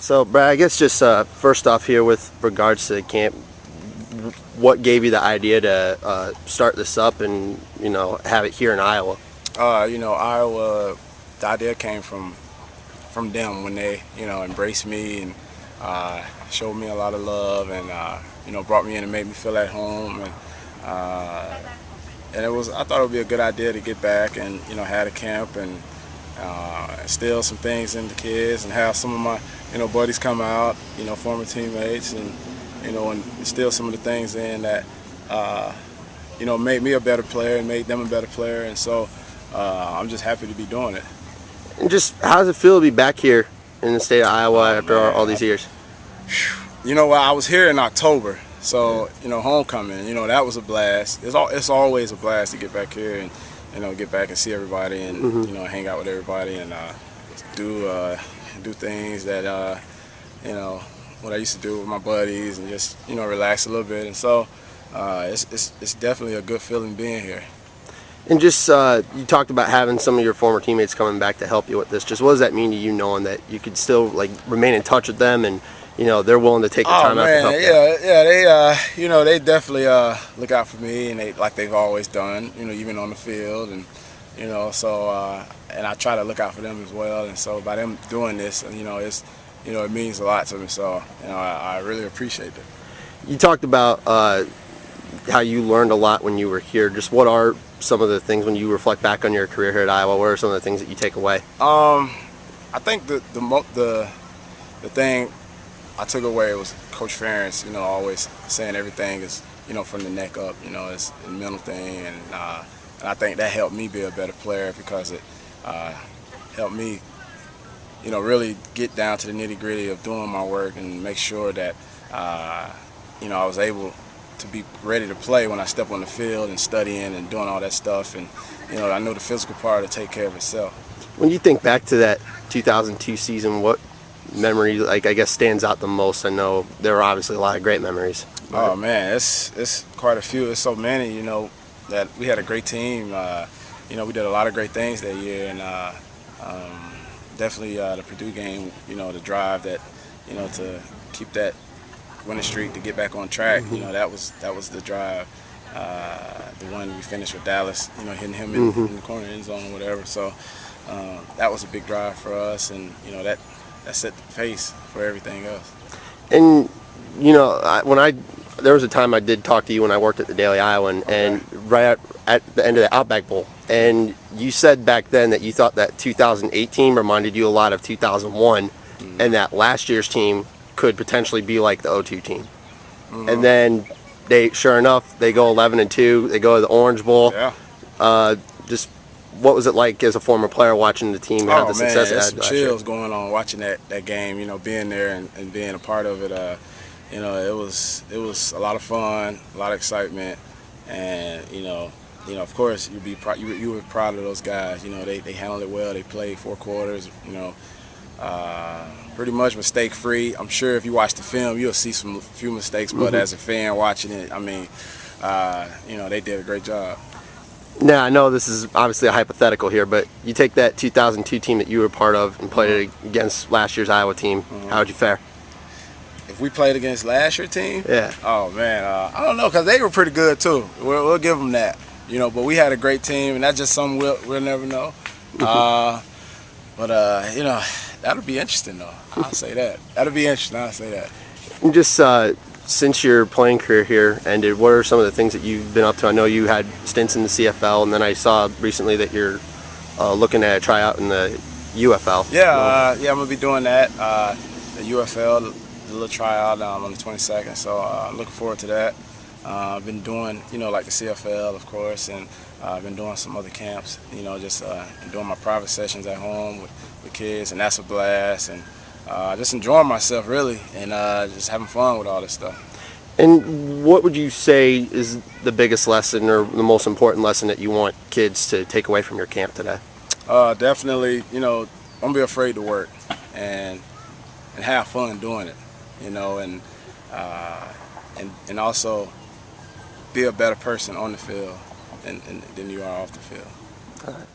So, Brad, I guess just first off here with regards to the camp, what gave you the idea to start this up and have it here in Iowa? Iowa, the idea came from them when they embraced me and showed me a lot of love and brought me in and made me feel at home and I thought it would be a good idea to get back and have a camp and instill some things in the kids and have some of my buddies come out, former teammates, and and instill some of the things in that made me a better player and made them a better player, and so I'm just happy to be doing it. And just how does it feel to be back here in the state of Iowa after Man, all these years? I was here in October, so homecoming, that was a blast. It's always a blast to get back here and get back and see everybody and hang out with everybody and do things that what I used to do with my buddies and just relax a little bit. And so it's definitely a good feeling being here. And just you talked about having some of your former teammates coming back to help you with this. Just what does that mean to you, knowing that you could still remain in touch with them and they're willing to take the time out to help you? Yeah, they definitely look out for me, and they've always done, even on the field, and so and I try to look out for them as well. And so by them doing this, it means a lot to me. So I really appreciate it. You talked about how you learned a lot when you were here. Just what are some of the things when you reflect back on your career here at Iowa? What are some of the things that you take away? I think the thing I took away was Coach Ferentz, always saying everything is, from the neck up, it's a mental thing, and I think that helped me be a better player because it helped me, really get down to the nitty-gritty of doing my work and make sure that, I was able to be ready to play when I step on the field and studying and doing all that stuff, and I know the physical part will take care of itself. When you think back to that 2002 season, what memory, I guess, stands out the most? I know there were obviously a lot of great memories. Oh man, it's quite a few. It's so many, that we had a great team. We did a lot of great things that year, and definitely the Purdue game. The drive that, to keep that winning streak to get back on track. That was the drive. The one we finished with Dallas, hitting him in the corner end zone or whatever. So that was a big drive for us, and that set the pace for everything else. And there was a time I did talk to you when I worked at the Daily Iowan, and right at the end of the Outback Bowl, and you said back then that you thought that 2008 team reminded you a lot of 2001, and that last year's team could potentially be like the 02 team. And then sure enough, they go 11-2. They go to the Orange Bowl. Yeah. Just what was it like as a former player watching the team have the success it had? Some chills going on watching that game. Being there and being a part of it. It was a lot of fun, a lot of excitement, and of course you were proud of those guys. They handled it well. They played 4 quarters. Pretty much mistake free. I'm sure if you watch the film, you'll see few mistakes, but as a fan watching it, they did a great job. Now, I know this is obviously a hypothetical here, but you take that 2002 team that you were part of and played it against last year's Iowa team. How would you fare? If we played against last year's team? Yeah. Oh, man, I don't know, because they were pretty good, too. We'll give them that. But we had a great team, and that's just something we'll never know. That'll be interesting, though. I'll say that. That'll be interesting, I'll say that. And just since your playing career here ended, what are some of the things that you've been up to? I know you had stints in the CFL, and then I saw recently that you're looking at a tryout in the UFL. Yeah, I'm going to be doing that, the UFL, the little tryout on the 22nd, so I'm looking forward to that. I've been doing, like the CFL, of course, and I've been doing some other camps, just doing my private sessions at home with kids, and that's a blast, and just enjoying myself, really, and just having fun with all this stuff. And what would you say is the biggest lesson or the most important lesson that you want kids to take away from your camp today? Definitely, don't be afraid to work and have fun doing it, and also be a better person on the field than you are off the field. All right.